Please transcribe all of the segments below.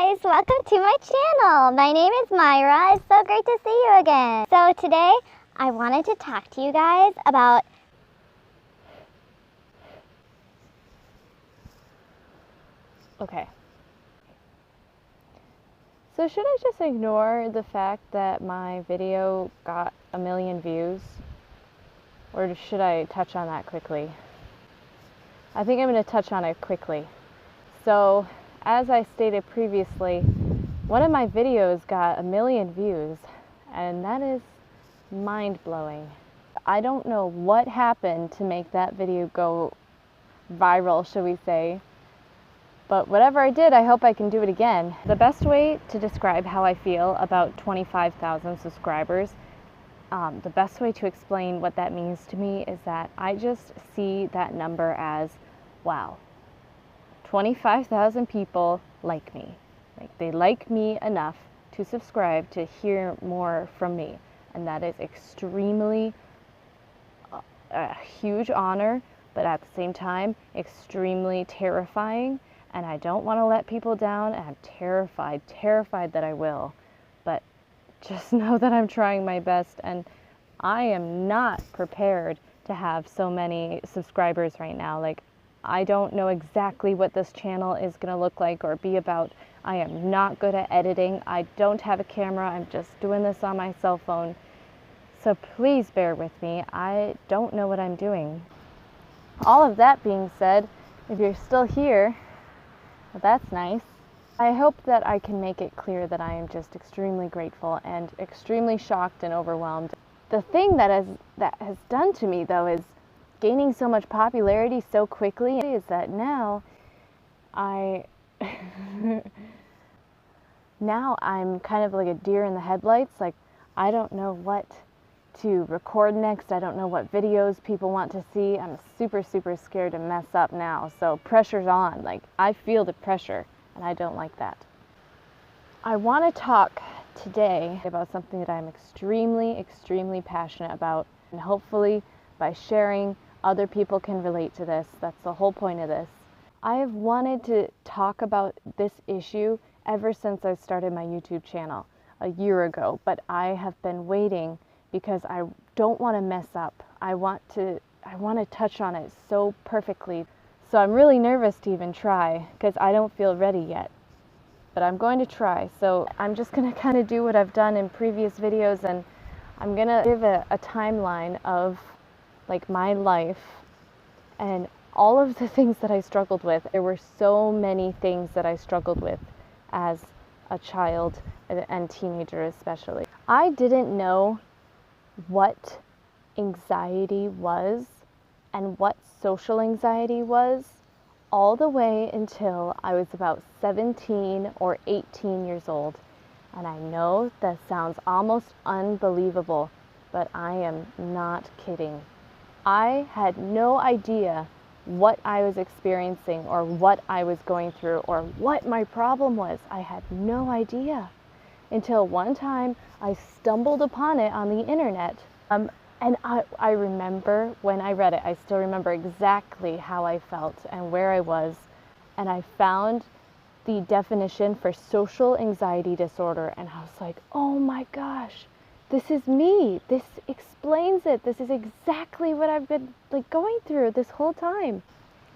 guys, welcome to my channel. My name is Myra. It's so great to see you again. So today I wanted to talk to you guys about Okay. So should I just ignore the fact that my video got 1 million views? Or should I touch on that quickly? I think I'm going to touch on it quickly. So, as I stated previously, one of my videos got 1 million views, and that is mind-blowing. I don't know what happened to make that video go viral, shall we say. But whatever I did, I hope I can do it again. The best way to describe how I feel about 25,000 subscribers, the best way to explain what that means to me is that I just see that number as, wow, 25,000 people like me. Like, they like me enough to subscribe to hear more from me. And that is extremely a huge honor, but at the same time, extremely terrifying. And I don't want to let people down, and I'm terrified that I will. But just know that I'm trying my best, and I am not prepared to have so many subscribers right now. Like, I don't know exactly what this channel is going to look like or be about. I am not good at editing. I don't have a camera. I'm just doing this on my cell phone. So please bear with me. I don't know what I'm doing. All of that being said, if you're still here, well, that's nice. I hope that I can make it clear that I am just extremely grateful and extremely shocked and overwhelmed. The thing that has done to me, though, is gaining so much popularity so quickly is that now now I'm kind of like a deer in the headlights. Like, I don't know what to record next. I don't know what videos people want to see. I'm super scared to mess up now. So pressure's on. Like, I feel the pressure, and I don't like that. I want to talk today about something that I'm extremely passionate about, and hopefully by sharing, other people can relate to this. That's the whole point of this. I have wanted to talk about this issue ever since I started my YouTube channel a year ago, but I have been waiting because I don't want to mess up. I want to touch on it so perfectly. So I'm really nervous to even try because I don't feel ready yet. But I'm going to try. So I'm just going to kind of do what I've done in previous videos, and I'm going to give a timeline of like my life and all of the things that I struggled with. There were so many things that I struggled with as a child and teenager especially. I didn't know what anxiety was and what social anxiety was all the way until I was about 17 or 18 years old. And I know that sounds almost unbelievable, but I am not kidding. I had no idea what I was experiencing or what I was going through or what my problem was. I had no idea until one time I stumbled upon it on the internet. And I remember when I read it, I still remember exactly how I felt and where I was. And I found the definition for social anxiety disorder, and I was like, oh my gosh, this is me. This explains it. This is exactly what I've been like going through this whole time.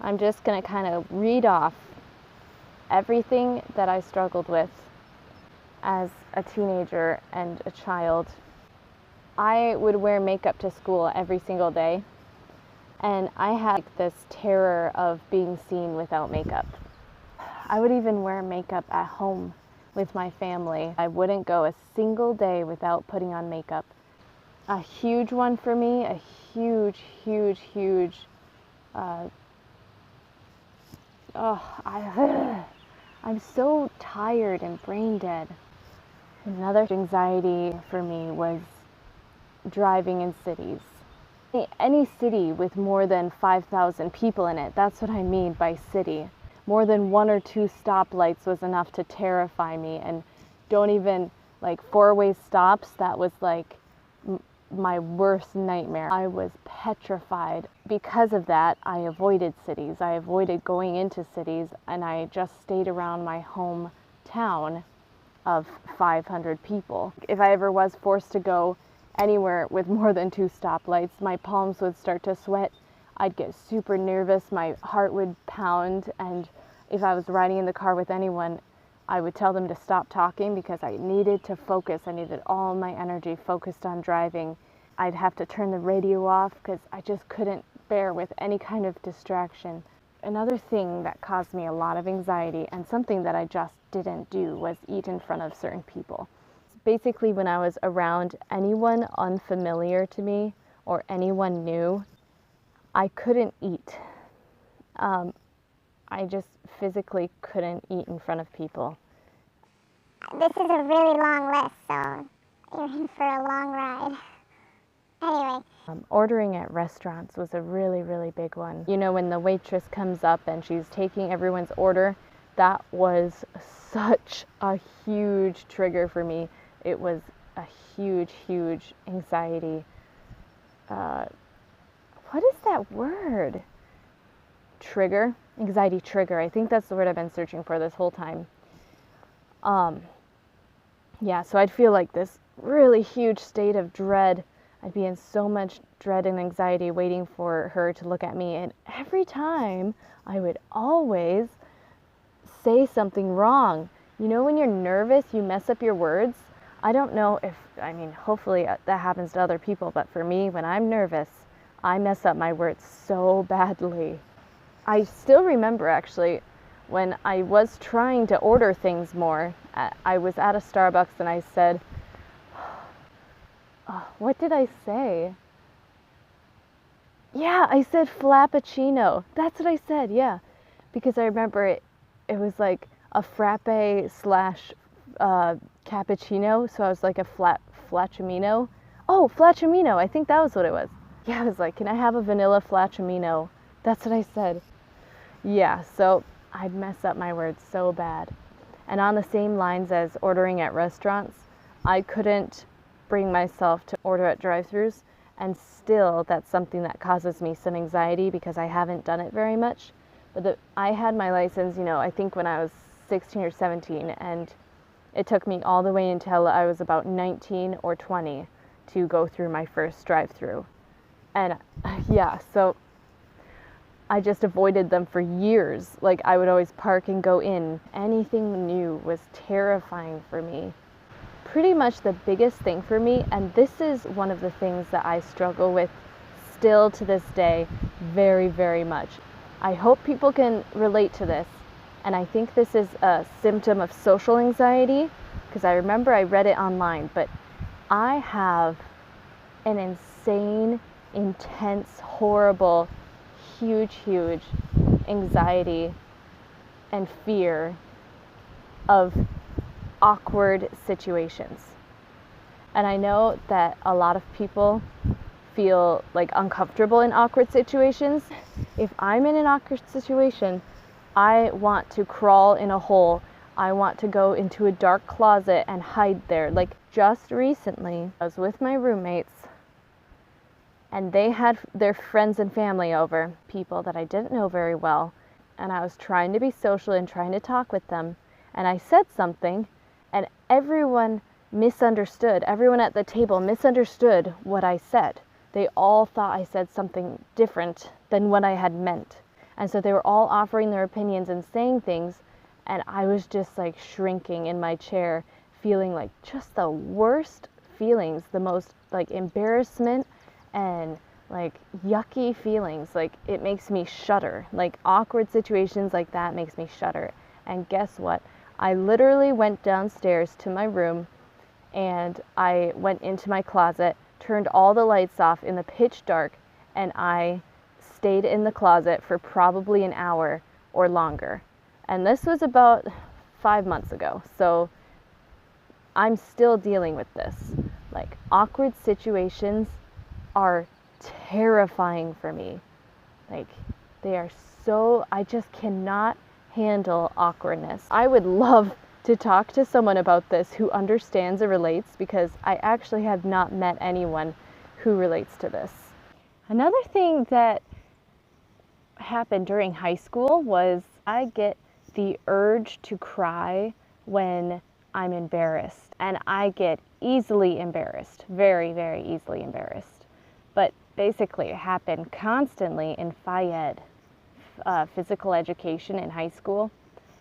I'm just going to kind of read off everything that I struggled with as a teenager and a child. I would wear makeup to school every single day, and I had this terror of being seen without makeup. I would even wear makeup at home with my family. I wouldn't go a single day without putting on makeup. A huge one for me, a huge I'm so tired and brain dead. Another anxiety for me was driving in cities. Any city with more than 5,000 people in it, that's what I mean by city. More than 1 or 2 stoplights was enough to terrify me, and don't even like 4-way stops, that was like my worst nightmare. I was petrified. Because of that, I avoided cities. I avoided going into cities, and I just stayed around my home town of 500 people. If I ever was forced to go anywhere with more than 2 stoplights, my palms would start to sweat. I'd get super nervous, my heart would pound, and if I was riding in the car with anyone, I would tell them to stop talking because I needed to focus. I needed all my energy focused on driving. I'd have to turn the radio off because I just couldn't bear with any kind of distraction. Another thing that caused me a lot of anxiety, and something that I just didn't do, was eat in front of certain people. Basically, when I was around anyone unfamiliar to me or anyone new, I couldn't eat. I just physically couldn't eat in front of people. This is a really long list, so you're in for a long ride. Anyway. Ordering at restaurants was a really, really big one. You know, when the waitress comes up and she's taking everyone's order, that was such a huge trigger for me. It was a huge, huge anxiety. What is that word? Trigger? Anxiety trigger. I think that's the word I've been searching for this whole time. Yeah, so I'd feel like this really huge state of dread. I'd be in so much dread and anxiety waiting for her to look at me, and every time I would always say something wrong. You know, when you're nervous, you mess up your words. I don't know if, I mean, hopefully that happens to other people, but for me, when I'm nervous, I mess up my words so badly. I still remember, actually, when I was trying to order things more. I was at a Starbucks and I said, what did I say? Yeah, I said flappuccino. That's what I said, yeah. Because I remember it was like a frappe slash cappuccino, so I was like a flachamino. Oh, flachamino, I think that was what it was. Yeah, I was like, can I have a vanilla flachamino? That's what I said. Yeah, so I'd mess up my words so bad. And on the same lines as ordering at restaurants, I couldn't bring myself to order at drive-thrus, and still that's something that causes me some anxiety because I haven't done it very much. But I had my license, you know, I think when I was 16 or 17, and it took me all the way until I was about 19 or 20 to go through my first drive-thru. And yeah, so I just avoided them for years. Like, I would always park and go in. Anything new was terrifying for me. Pretty much the biggest thing for me, and this is one of the things that I struggle with still to this day very, very much. I hope people can relate to this, and I think this is a symptom of social anxiety, because I remember I read it online, but I have an insane, intense, horrible, huge anxiety and fear of awkward situations. And I know that a lot of people feel like uncomfortable in awkward situations. If I'm in an awkward situation, I want to crawl in a hole. I want to go into a dark closet and hide there. Like, just recently, I was with my roommates and they had their friends and family over, people that I didn't know very well, and I was trying to be social and trying to talk with them, and I said something, and everyone misunderstood. Everyone at the table misunderstood what I said. They all thought I said something different than what I had meant. And so they were all offering their opinions and saying things, and I was just like shrinking in my chair, feeling like just the worst feelings, the most like embarrassment and like yucky feelings. Like, it makes me shudder. Like, awkward situations like that makes me shudder. And guess what? I literally went downstairs to my room and I went into my closet, turned all the lights off in the pitch dark, and I stayed in the closet for probably an hour or longer. And this was about 5 months ago. So I'm still dealing with this. Like, awkward situations are terrifying for me. Like, they are so, I just cannot handle awkwardness. I would love to talk to someone about this who understands or relates, because I actually have not met anyone who relates to this. Another thing that happened during high school was I get the urge to cry when I'm embarrassed. And I get easily embarrassed, very, very easily embarrassed. But basically it happened constantly in Phi Ed, physical education in high school.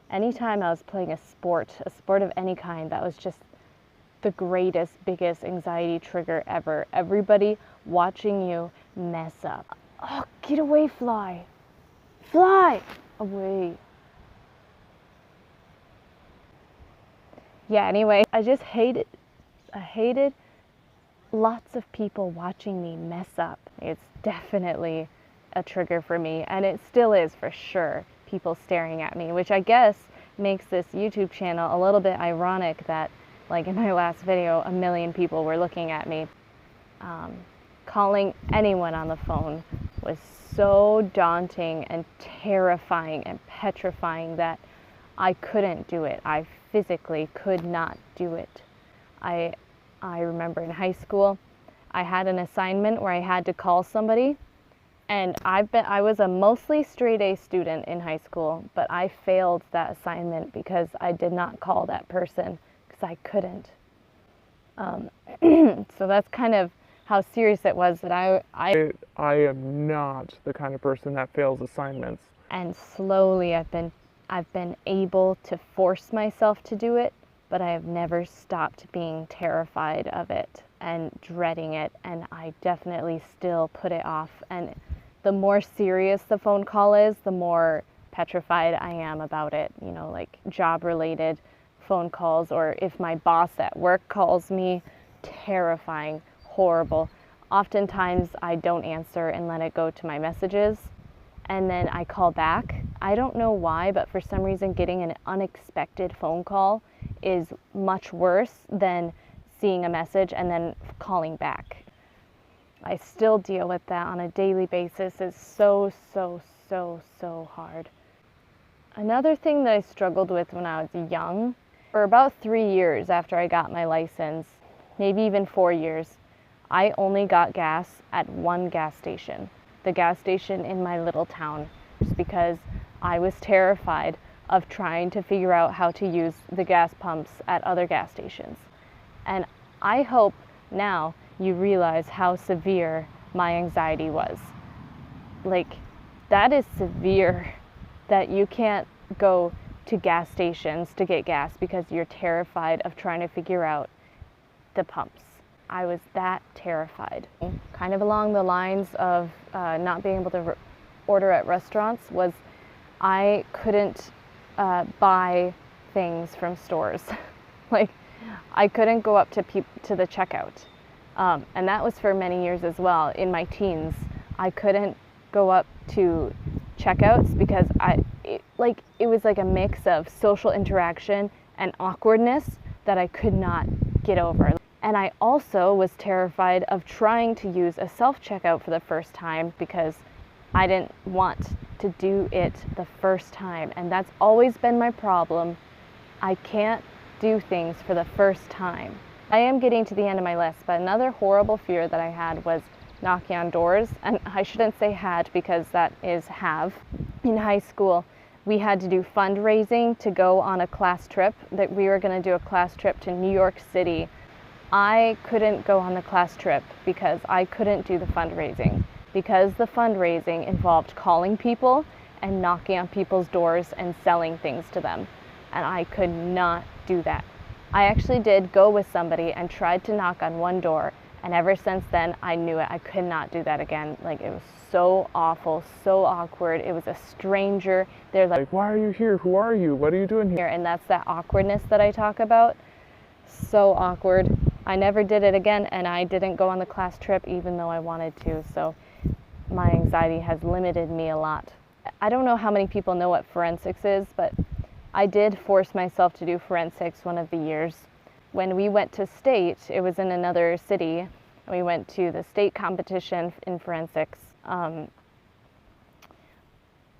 Anytime I was playing a sport of any kind, that was just the greatest, biggest anxiety trigger ever. Everybody watching you mess up. Oh, get away, fly. Fly away. Yeah, anyway, I just hated lots of people watching me mess up. It's definitely a trigger for me, and it still is for sure. People staring at me, which I guess makes this YouTube channel a little bit ironic that, like in my last video, 1 million people were looking at me. Calling anyone on the phone was so daunting and terrifying and petrifying that I couldn't do it. I physically could not do it. I remember in high school, I had an assignment where I had to call somebody, and I was a mostly straight A student in high school, but I failed that assignment because I did not call that person because I couldn't. So that's kind of how serious it was that I am not the kind of person that fails assignments. And slowly I've been able to force myself to do it, but I have never stopped being terrified of it and dreading it, and I definitely still put it off. And the more serious the phone call is, the more petrified I am about it, you know, like job-related phone calls, or if my boss at work calls me, terrifying, horrible. Oftentimes I don't answer and let it go to my messages, and then I call back. I don't know why, but for some reason getting an unexpected phone call is much worse than seeing a message and then calling back. I still deal with that on a daily basis. It's so hard. Another thing that I struggled with when I was young, for about 3 years after I got my license, maybe even 4 years, I only got gas at one gas station, the gas station in my little town, just because I was terrified of trying to figure out how to use the gas pumps at other gas stations. And I hope now you realize how severe my anxiety was. Like, that is severe, that you can't go to gas stations to get gas because you're terrified of trying to figure out the pumps. I was that terrified. Kind of along the lines of not being able to order at restaurants was I couldn't buy things from stores. Like, I couldn't go up to the checkout. And that was for many years as well. In my teens, I couldn't go up to checkouts because it was like a mix of social interaction and awkwardness that I could not get over. And I also was terrified of trying to use a self-checkout for the first time because I didn't want to do it the first time. And that's always been my problem. I can't do things for the first time. I am getting to the end of my list, but another horrible fear that I had was knocking on doors. And I shouldn't say had because that is have. In high school, we had to do fundraising to go on a class trip. That we were going to do a class trip to New York City. I couldn't go on the class trip because I couldn't do the fundraising, because the fundraising involved calling people and knocking on people's doors and selling things to them, and I could not do that. I actually did go with somebody and tried to knock on one door, and ever since then I knew it. I could not do that again. Like, it was so awful, so awkward. It was a stranger. They're like, why are you here? Who are you? What are you doing here? And that's that awkwardness that I talk about. So awkward. I never did it again, and I didn't go on the class trip even though I wanted to, so my anxiety has limited me a lot. I don't know how many people know what forensics is, but I did force myself to do forensics one of the years. When we went to state, it was in another city, and we went to the state competition in forensics.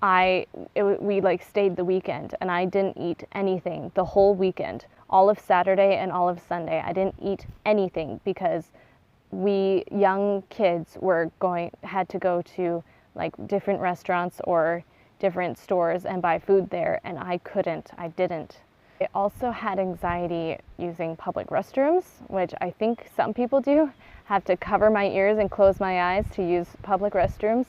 We like stayed the weekend, and I didn't eat anything the whole weekend. All of Saturday and all of Sunday, I didn't eat anything because we young kids had to go to like different restaurants or different stores and buy food there, and I didn't. I also had anxiety using public restrooms, which I think some people do, have to cover my ears and close my eyes to use public restrooms.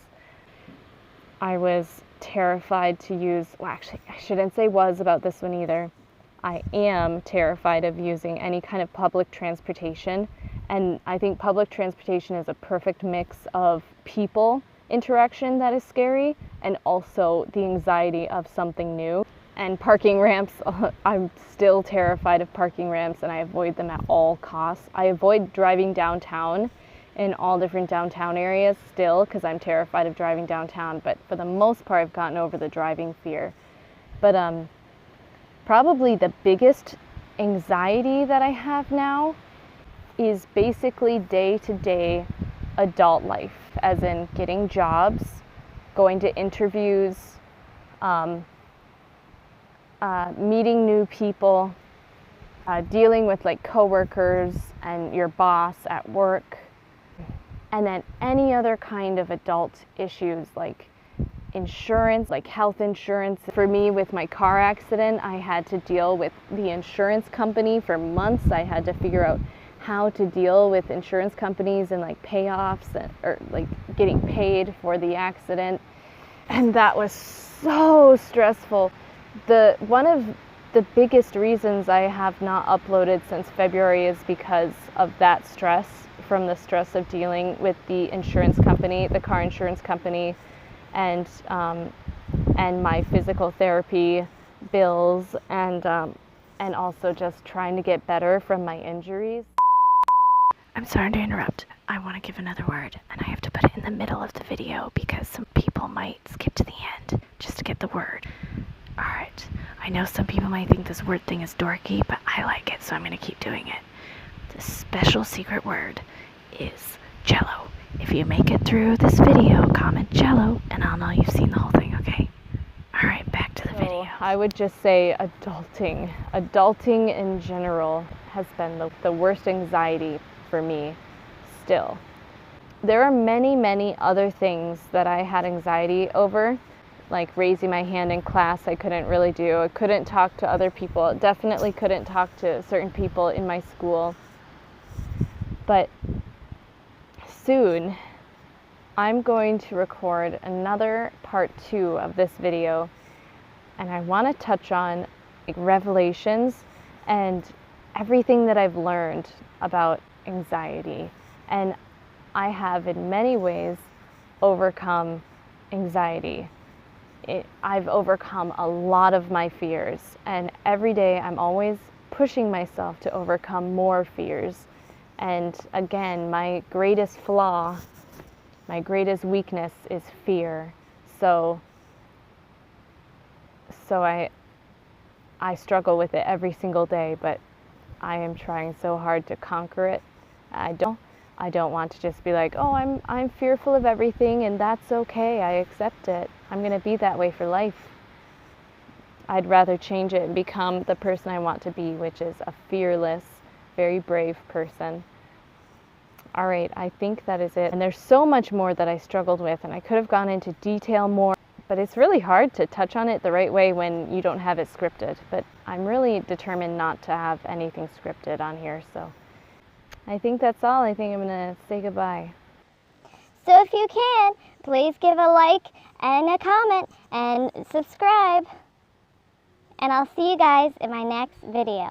I was terrified to use, well, actually, I shouldn't say was about this one either. I am terrified of using any kind of public transportation, and I think public transportation is a perfect mix of people interaction that is scary and also the anxiety of something new. And parking ramps, I'm still terrified of parking ramps and I avoid them at all costs. I avoid driving downtown in all different downtown areas still because I'm terrified of driving downtown, but for the most part I've gotten over the driving fear. But probably the biggest anxiety that I have now is basically day-to-day adult life, as in getting jobs, going to interviews, meeting new people, dealing with like coworkers and your boss at work, and then any other kind of adult issues like insurance, like health insurance. For me, with my car accident, I had to deal with the insurance company for months. I had to figure out how to deal with insurance companies and like payoffs or like getting paid for the accident. And that was so stressful. One of the biggest reasons I have not uploaded since February is because of that stress, from the stress of dealing with the insurance company, the car insurance company, and my physical therapy bills, and also just trying to get better from my injuries. I'm sorry to interrupt. I want to give another word, and I have to put it in the middle of the video because some people might skip to the end just to get the word. Alright, I know some people might think this word thing is dorky, but I like it, so I'm going to keep doing it. The special secret word is Jello. If you make it through this video, comment Jello, and I'll know you've seen the whole thing, okay? Alright, back to the video. I would just say adulting. Adulting in general has been the worst anxiety for me still. There are many, many other things that I had anxiety over, like raising my hand in class I couldn't really do. I couldn't talk to other people. Definitely couldn't talk to certain people in my school. But soon I'm going to record another part 2 of this video, and I want to touch on like revelations and everything that I've learned about anxiety. And I have in many ways overcome anxiety. I've overcome a lot of my fears, and every day I'm always pushing myself to overcome more fears. And again, my greatest flaw, my greatest weakness is fear. So I struggle with it every single day, but I am trying so hard to conquer it. I don't want to just be like, oh, I'm fearful of everything and that's okay, I accept it. I'm going to be that way for life. I'd rather change it and become the person I want to be, which is a fearless, very brave person. All right, I think that is it. And there's so much more that I struggled with, and I could have gone into detail more, but it's really hard to touch on it the right way when you don't have it scripted. But I'm really determined not to have anything scripted on here, so I think that's all. I think I'm gonna say goodbye. So if you can, please give a like and a comment and subscribe. And I'll see you guys in my next video.